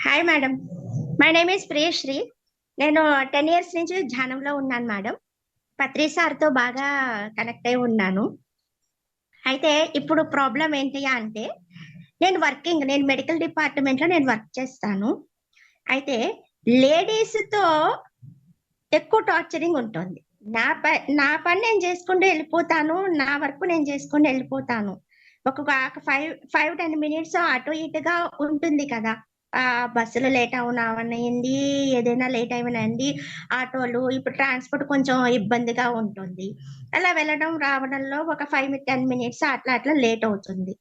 Hi madam. My name is Priyasri. నేను 10 years నుంచి ధ్యానంలో ఉన్నాను మేడం. పత్రి సార్తో బాగా కనెక్ట్ అయి ఉన్నాను. అయితే ఇప్పుడు ప్రాబ్లం ఏంటి అంటే నేను మెడికల్ డిపార్ట్మెంట్లో నేను వర్క్ చేస్తాను. అయితే లేడీస్తో ఎక్కువ టార్చరింగ్ ఉంటుంది. నా పని నేను చేసుకుంటూ వెళ్ళిపోతాను. నా వర్క్ నేను చేసుకుంటూ వెళ్ళిపోతాను. ఒక 5-10 మినిట్స్ అటు ఇటుగా ఉంటుంది కదా. బస్సులు లేట్ అవనివ్వండి, ఏదైనా లేట్ అవనివ్వండి, ఆటోలు ఇప్పుడు ట్రాన్స్పోర్ట్ కొంచెం ఇబ్బందిగా ఉంటుంది. అలా వెళ్ళడం రావడంలో ఒక 5-10 మినిట్స్ అట్లా అట్లా లేట్ అవుతుంది.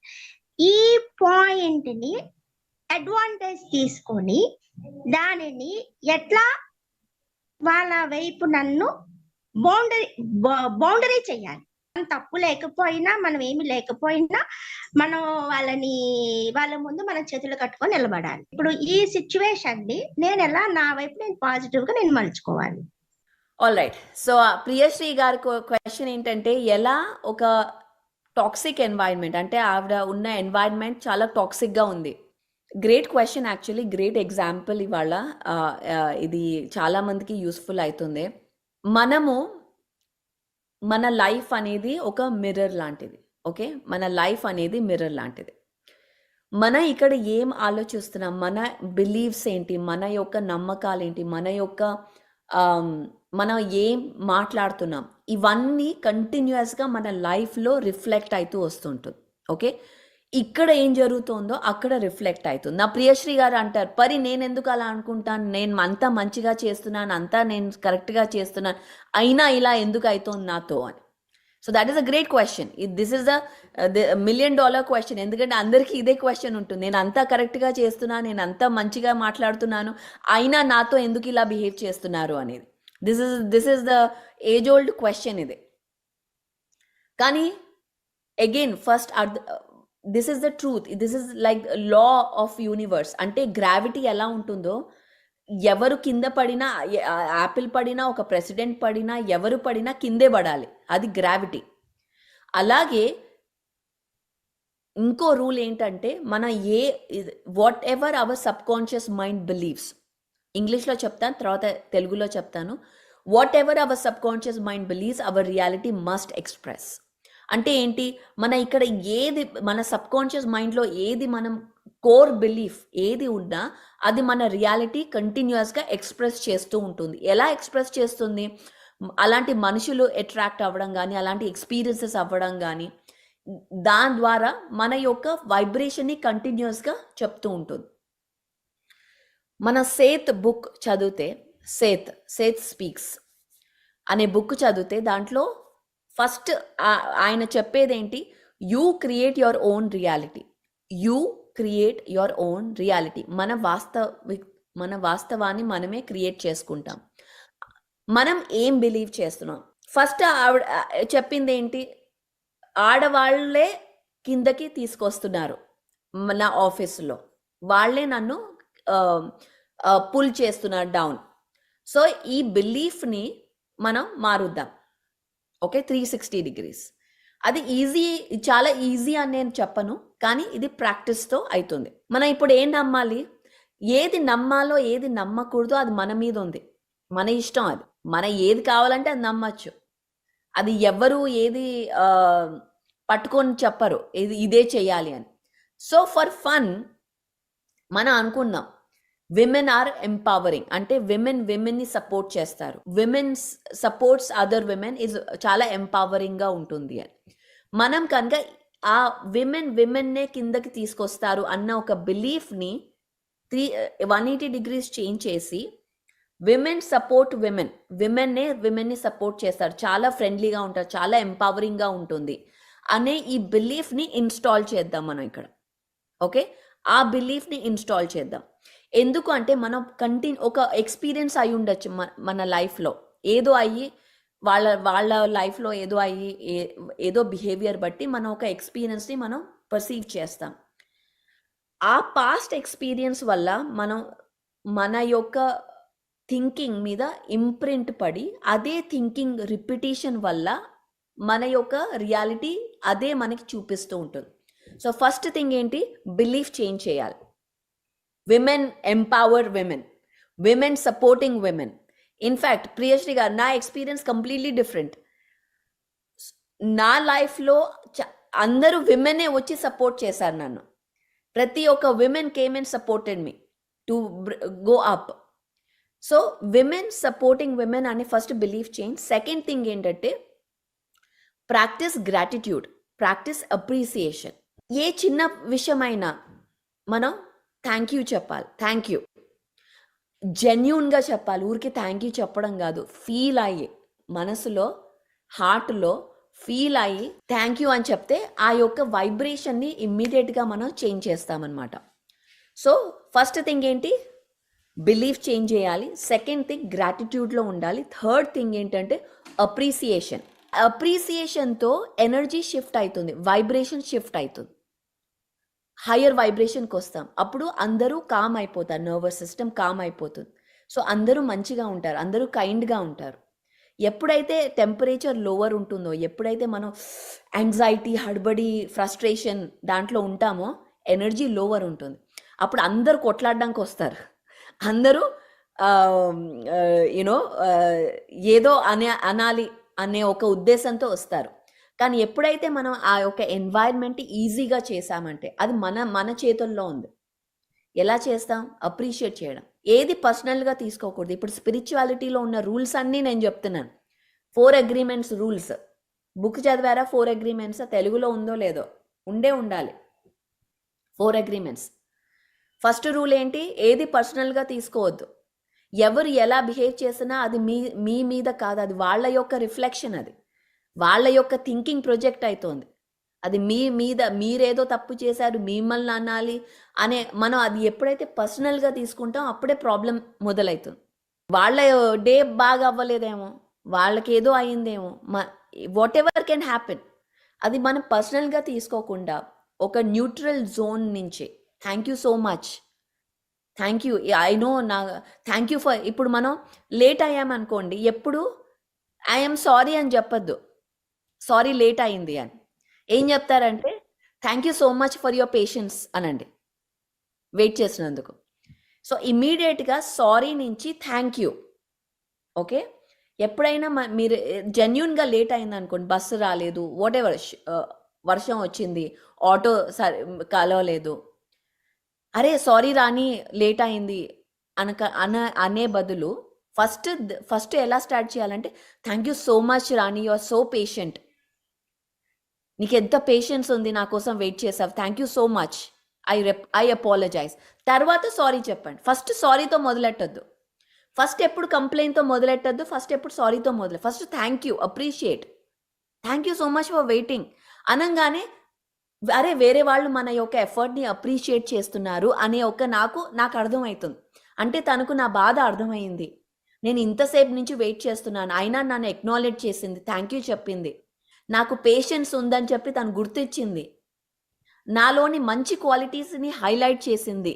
ఈ పాయింట్‌ని అడ్వాంటేజ్ తీసుకొని దానిని ఎట్లా వాళ్ళ వైపు నన్ను బౌండరీ బౌండరీ చెయ్యాలి. తప్పు లేకపోయినా, మనం ఏమి లేకపోయినా, మనం వాళ్ళ ముందు మనం చేతులు కట్టుకొని నిలబడాలి. ఇప్పుడు ఈ సిచ్యువేషన్‌ని నా వైపు నేను పాజిటివ్‌గా నేను మలుచుకోవాలి. All right. సో ప్రియశ్రీ గారి క్వశ్చన్ ఏంటంటే, ఎలా ఒక టాక్సిక్ ఎన్వైరన్మెంట్ అంటే ఆవిడ ఉన్న ఎన్వైరన్మెంట్ చాలా టాక్సిక్గా ఉంది. Great question, actually great example ఇవాళ. ఇది చాలా మందికి యూస్ఫుల్ అవుతుంది. మన లైఫ్ అనేది ఒక మిర్రర్ లాంటిది. ఓకే, మన లైఫ్ అనేది మిర్రర్ లాంటిది. మనం ఇక్కడ ఏం ఆలోచిస్తున్నాం, మన బిలీవ్స్ ఏంటి, మన యొక్క నమ్మకాలు ఏంటి, మనం ఏం మాట్లాడుతున్నాం, ఇవన్నీ కంటిన్యూస్గా మన లైఫ్లో రిఫ్లెక్ట్ అవుతూ వస్తుంటుంది. ఓకే, ఇక్కడ ఏం జరుగుతుందో అక్కడ రిఫ్లెక్ట్ అవుతుంది. నా ప్రియశ్రీ గారు అంటారు, పరి నేను ఎందుకు అలా అనుకుంటాను, నేను అంతా మంచిగా చేస్తున్నాను, అంతా నేను కరెక్ట్గా చేస్తున్నాను, అయినా ఇలా ఎందుకు అవుతుంది నాతో అని. So that is a great question. This is the $1,000,000 question. ఎందుకంటే అందరికీ ఇదే క్వశ్చన్ ఉంటుంది, నేను అంతా కరెక్ట్గా చేస్తున్నాను, నేను అంతా మంచిగా మాట్లాడుతున్నాను, అయినా నాతో ఎందుకు ఇలా బిహేవ్ చేస్తున్నారు అనేది. This is the age old question ఇది. కానీ again first this is the truth. This is like law of universe. అంటే గ్రావిటీ ఎలా ఉంటుందో, ఎవరు కింద పడినా, యాపిల్ పడినా, ఒక ప్రెసిడెంట్ పడినా, ఎవరు పడినా కిందే పడాలి, అది గ్రావిటీ. అలాగే ఇంకో రూల్ ఏంటంటే, మన whatever our subconscious mind believes, ఇంగ్లీష్లో చెప్తాను, తర్వాత తెలుగులో చెప్తాను. Whatever our subconscious mind believes, our reality must express. అంటే ఏంటి, ఇక్కడ ఏది మన సబ్ కాన్షియస్ మైండ్లో ఏది మనం కోర్ బిలీఫ్ ఏది ఉన్నా అది మన రియాలిటీ కంటిన్యూస్గా ఎక్స్ప్రెస్ చేస్తూ ఉంటుంది. ఎలా ఎక్స్ప్రెస్ చేస్తుంది, అలాంటి మనుషులు అట్రాక్ట్ అవ్వడం కానీ, అలాంటి ఎక్స్పీరియన్సెస్ అవ్వడం కానీ, దాని ద్వారా మన యొక్క వైబ్రేషన్ని కంటిన్యూస్గా చెప్తూ ఉంటుంది. మన సేత్ బుక్ చదివితే, సేత్ స్పీక్స్ అనే బుక్ చదివితే దాంట్లో ఫస్ట్ ఆయన చెప్పేది ఏంటి, you create your own reality. You create your own reality. మన వాస్తవాన్ని మనమే క్రియేట్ చేసుకుంటాం. మనం ఏం బిలీవ్ చేస్తున్నాం. ఫస్ట్ ఆవిడ చెప్పింది ఏంటి, ఆడవాళ్లే కిందకి తీసుకొస్తున్నారు నా ఆఫీసులో, వాళ్ళే నన్ను పుల్ చేస్తున్నారు డౌన్. సో ఈ బిలీఫ్ని మనం మారుద్దాం. Okay, 360 degrees. అది ఈజీ, చాలా ఈజీ అని నేను చెప్పను, కానీ ఇది ప్రాక్టీస్తో అవుతుంది. మనం ఇప్పుడు ఏం నమ్మాలి, ఏది నమ్మాలో ఏది నమ్మకూడదో అది మన మీద ఉంది, మన ఇష్టం. అది మన ఏది కావాలంటే అది నమ్మచ్చు. అది ఎవరు ఏది పట్టుకొని చెప్పరు ఇదే చెయ్యాలి అని. సో ఫర్ ఫన్ మనం అనుకున్నాం, విమెన్ ఆర్ ఎంపవరింగ్, అంటే విమెన్ని సపోర్ట్ చేస్తారు, women supports other women is చాలా ఎంపవరింగ్గా ఉంటుంది అని. మనం కనుక ఆ విమెన్నే కిందకి తీసుకొస్తారు అన్న ఒక బిలీఫ్ని 180 degrees చేంజ్ చేసి, విమెన్ సపోర్ట్ విమెన్ని సపోర్ట్ చేస్తారు, చాలా ఫ్రెండ్లీగా ఉంటారు, చాలా ఎంపవరింగ్గా ఉంటుంది అనే ఈ బిలీఫ్ని ఇన్స్టాల్ చేద్దాం మనం ఇక్కడ. ఓకే, ఆ బిలీఫ్ని ఇన్స్టాల్ చేద్దాం. ఎందుకు అంటే మనం ఒక ఎక్స్పీరియన్స్ అయి ఉండొచ్చు మన లైఫ్లో, ఏదో అయ్యి వాళ్ళ లైఫ్లో ఏదో బిహేవియర్ బట్టి మనం ఒక ఎక్స్పీరియన్స్ని మనం పర్సీవ్ చేస్తాం. ఆ పాస్ట్ ఎక్స్పీరియన్స్ వల్ల మన యొక్క థింకింగ్ మీద ఇంప్రింట్ పడి, అదే థింకింగ్ రిపిటేషన్ వల్ల మన యొక్క రియాలిటీ అదే మనకి చూపిస్తూ ఉంటుంది. సో ఫస్ట్ థింగ్ ఏంటి, బిలీఫ్ చేంజ్ చేయాలి. Women empower women supporting women. In fact Priyasri గారు, నా ఎక్స్పీరియన్స్ కంప్లీట్లీ డిఫరెంట్. నా లైఫ్లో అందరూ విమెనే వచ్చి సపోర్ట్ చేశారు నన్ను. ప్రతి ఒక్క women came and supported me to go up. So women supporting women అనే first belief change. Second thing ఏంటంటే ప్రాక్టీస్ గ్రాటిట్యూడ్, ప్రాక్టీస్ అప్రిసియేషన్. ఏ చిన్న విషయమైనా మనం థ్యాంక్ యూ చెప్పాలి. థ్యాంక్ యూ జెన్యూన్గా చెప్పాలి. ఊరికి థ్యాంక్ యూ చెప్పడం కాదు, ఫీల్ అయ్యి మనసులో హార్ట్లో ఫీల్ అయ్యి థ్యాంక్ యూ అని చెప్తే ఆ యొక్క వైబ్రేషన్ని ఇమ్మీడియట్గా మనం చేంజ్ చేస్తామన్నమాట. సో ఫస్ట్ థింగ్ ఏంటి, బిలీఫ్ చేంజ్ చేయాలి. సెకండ్ థింగ్ గ్రాటిట్యూడ్లో ఉండాలి. థర్డ్ థింగ్ ఏంటంటే అప్రిసియేషన్. అప్రిసియేషన్తో ఎనర్జీ షిఫ్ట్ అవుతుంది, వైబ్రేషన్ షిఫ్ట్ అవుతుంది, హయ్యర్ వైబ్రేషన్కి వస్తాం. అప్పుడు అందరూ కామ్ అయిపోతారు, నర్వస్ సిస్టమ్ కామ్ అయిపోతుంది. సో అందరూ మంచిగా ఉంటారు, అందరూ కైండ్గా ఉంటారు. ఎప్పుడైతే టెంపరేచర్ లోవర్ ఉంటుందో, ఎప్పుడైతే మనం యాంగ్జైటీ, హడ్బడి, ఫ్రస్ట్రేషన్ దాంట్లో ఉంటామో ఎనర్జీ లోవర్ ఉంటుంది. అప్పుడు అందరూ కొట్లాడడానికి వస్తారు, అందరూ యూనో ఏదో అనాలి అనే ఒక ఉద్దేశంతో వస్తారు. కానీ ఎప్పుడైతే మనం ఆ యొక్క ఎన్వైర్న్మెంట్ ఈజీగా చేసామంటే అది మన చేతుల్లో ఉంది. ఎలా చేస్తాం? అప్రిషియేట్ చేయడం. ఏది పర్సనల్గా తీసుకోకూడదు. ఇప్పుడు స్పిరిచువాలిటీలో ఉన్న రూల్స్ అన్నీ నేను చెప్తున్నాను. 4 అగ్రిమెంట్స్ రూల్స్. బుక్ చదివారా? 4 అగ్రిమెంట్స్ తెలుగులో ఉందో లేదో, ఉండాలి 4 అగ్రిమెంట్స్. ఫస్ట్ రూల్ ఏంటి? ఏది పర్సనల్గా తీసుకోవద్దు. ఎవరు ఎలా బిహేవ్ చేసినా అది మీ మీద కాదు, అది వాళ్ళ యొక్క రిఫ్లెక్షన్, అది వాళ్ళ యొక్క థింకింగ్ ప్రొజెక్ట్ అవుతోంది. అది మీ మీద మీరేదో తప్పు చేశారు మిమ్మల్ని అనాలి అనే మనం అది ఎప్పుడైతే పర్సనల్గా తీసుకుంటాం అప్పుడే ప్రాబ్లం మొదలవుతుంది. వాళ్ళ డే బాగా అవ్వలేదేమో, వాళ్ళకి ఏదో అయిందేమో, వాట్ ఎవర్ కెన్ హ్యాపెన్. అది మనం పర్సనల్గా తీసుకోకుండా ఒక న్యూట్రల్ జోన్ నుంచి thank you so much, thank you, I know, thank you for. ఇప్పుడు మనం లేట్ అయ్యామనుకోండి, ఎప్పుడు ఐఎమ్ సారీ అని చెప్పొద్దు, సారీ లేట్ అయింది అని. ఏం చెప్తారంటే thank you so much for your patience అనండి, వెయిట్ చేసినందుకు. సో ఇమ్మీడియట్గా సారీ నుంచి థ్యాంక్ యూ. ఓకే, ఎప్పుడైనా మీరు జెన్యున్గా లేట్ అయింది అనుకోండి, బస్సు రాలేదు, వాట్ ఎవర్, వర్షం వచ్చింది, ఆటో కలవలేదు, అరే సారీ రాని లేట్ అయింది అనే బదులు ఫస్ట్ ఎలా స్టార్ట్ చేయాలంటే thank you so much Rani, you are so patient, నీకు ఎంత పేషెన్స్ ఉంది, నా కోసం వెయిట్ చేసావు, thank you so much, I apologize. తర్వాత సారీ చెప్పండి. ఫస్ట్ సారీతో మొదలెట్టద్దు, ఫస్ట్ ఎప్పుడు కంప్లైంట్తో మొదలెట్టద్దు, ఫస్ట్ ఎప్పుడు సారీతో first thank you, appreciate, thank you so much for waiting అనగానే అరే వేరే వాళ్ళు మన యొక్క ఎఫర్ట్ని అప్రిషియేట్ చేస్తున్నారు అనే నాకు అర్థమవుతుంది. అంటే తనకు నా బాధ అర్థమైంది, నేను ఇంతసేపు నుంచి వెయిట్ చేస్తున్నాను, అయినా నన్ను ఎక్నాలెడ్జ్ చేసింది, థ్యాంక్ యూ చెప్పింది, నాకు పేషెన్స్ ఉందని చెప్పి తను గుర్తించింది, నాలోని మంచి క్వాలిటీస్ని హైలైట్ చేసింది.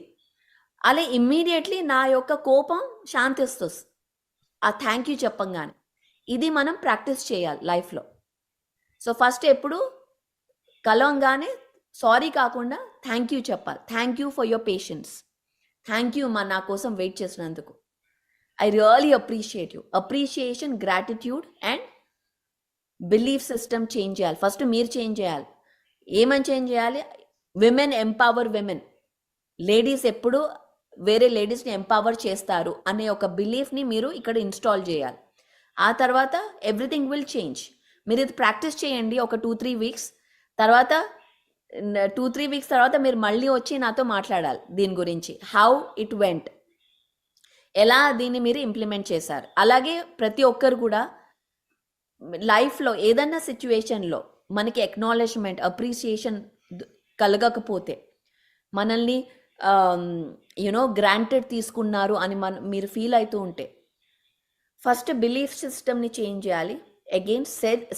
అలా ఇమ్మీడియట్లీ నా యొక్క కోపం శాంతిస్తుంది ఆ థ్యాంక్ యూ చెప్పంగానే. ఇది మనం ప్రాక్టీస్ చేయాలి లైఫ్లో. సో ఫస్ట్ ఎప్పుడు కలవంగానే సారీ కాకుండా థ్యాంక్ యూ చెప్పాలి. Thank you for your patience, thank you నా కోసం వెయిట్ చేసినందుకు, I really appreciate you. Appreciation, gratitude and belief system change చేయాలి. ఫస్ట్ మీరు చేంజ్ చేయాలి. ఏమని చేంజ్ చేయాలి? విమెన్ ఎంపవర్ విమెన్, లేడీస్ ఎప్పుడు వేరే లేడీస్ని ఎంపవర్ చేస్తారు అనే ఒక బిలీఫ్ని మీరు ఇక్కడ ఇన్స్టాల్ చేయాలి. ఆ తర్వాత ఎవ్రీథింగ్ విల్ చేంజ్. మీరు ఇది ప్రాక్టీస్ చేయండి ఒక 2-3 వీక్స్ తర్వాత. 2-3 వీక్స్ తర్వాత మీరు మళ్ళీ వచ్చి నాతో మాట్లాడాలి దీని గురించి, హౌ ఇట్ వెంట్, ఎలా దీన్ని మీరు ఇంప్లిమెంట్ చేశారు. అలాగే ప్రతి ఒక్కరు కూడా లైఫ్లో ఏదన్నా సిచ్యువేషన్లో మనకి ఎక్నాలెడ్జ్మెంట్, అప్రిసియేషన్ కలగకపోతే, మనల్ని గ్రాంటెడ్ తీసుకున్నారు అని మీరు ఫీల్ అవుతూ ఉంటే, ఫస్ట్ బిలీఫ్ సిస్టమ్ని చేంజ్ చేయాలి. అగైన్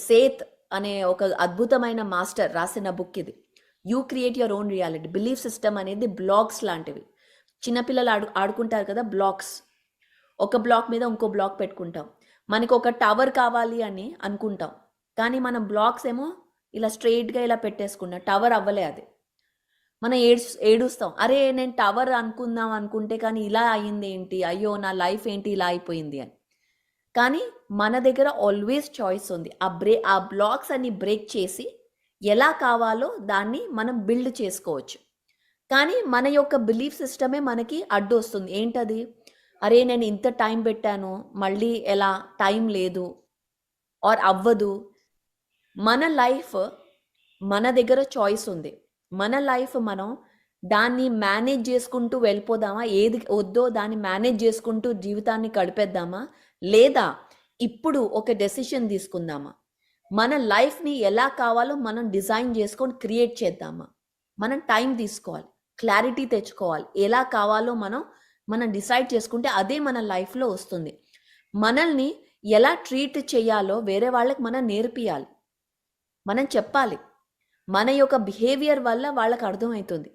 సేత్ అనే ఒక అద్భుతమైన మాస్టర్ రాసిన బుక్ ఇది, you create your own reality. Belief system అనేది బ్లాక్స్ లాంటివి. చిన్నపిల్లలు ఆడుకుంటారు కదా బ్లాక్స్, ఒక బ్లాక్ మీద ఇంకో బ్లాక్ పెట్టుకుంటాం. మనకు ఒక టవర్ కావాలి అని అనుకుంటాం, కానీ మనం బ్లాక్స్ ఏమో ఇలా స్ట్రెయిట్గా ఇలా పెట్టేసుకున్నాం, టవర్ అవ్వలే అది. మనం ఏడుస్తాం, అరే నేను టవర్ అనుకుందాం అనుకుంటే కానీ ఇలా అయింది ఏంటి, అయ్యో నా లైఫ్ ఏంటి ఇలా అయిపోయింది అని. కానీ మన దగ్గర ఆల్వేస్ చాయిస్ ఉంది. ఆ బ్లాక్స్ అన్ని బ్రేక్ చేసి ఎలా కావాలో దాన్ని మనం బిల్డ్ చేసుకోవచ్చు. కానీ మన యొక్క బిలీఫ్ సిస్టమే మనకి అడ్డు వస్తుంది. ఏంటది? అరే నేను ఇంత టైం పెట్టాను, మళ్ళీ ఎలా, టైం లేదు ఆర్ అవ్వదు. మన లైఫ్ మన దగ్గర చాయిస్ ఉంది. మన లైఫ్ మనం దాన్ని మేనేజ్ చేసుకుంటూ వెళ్ళిపోదామా, ఏది వద్దో దాన్ని మేనేజ్ చేసుకుంటూ జీవితాన్ని గడిపేద్దామా, లేదా ఇప్పుడు ఒక డెసిషన్ తీసుకుందామా, మన లైఫ్ని ఎలా కావాలో మనం డిజైన్ చేసుకొని క్రియేట్ చేద్దామా. మనం టైం తీసుకోవాలి, క్లారిటీ తెచ్చుకోవాలి, ఎలా కావాలో మనం డిసైడ్ చేసుకుంటే అదే మన లైఫ్లో వస్తుంది. మనల్ని ఎలా ట్రీట్ చేయాలో వేరే వాళ్ళకి మనం నేర్పియాలి, మనం చెప్పాలి. మన యొక్క బిహేవియర్ వల్ల వాళ్ళకి అర్థమవుతుంది.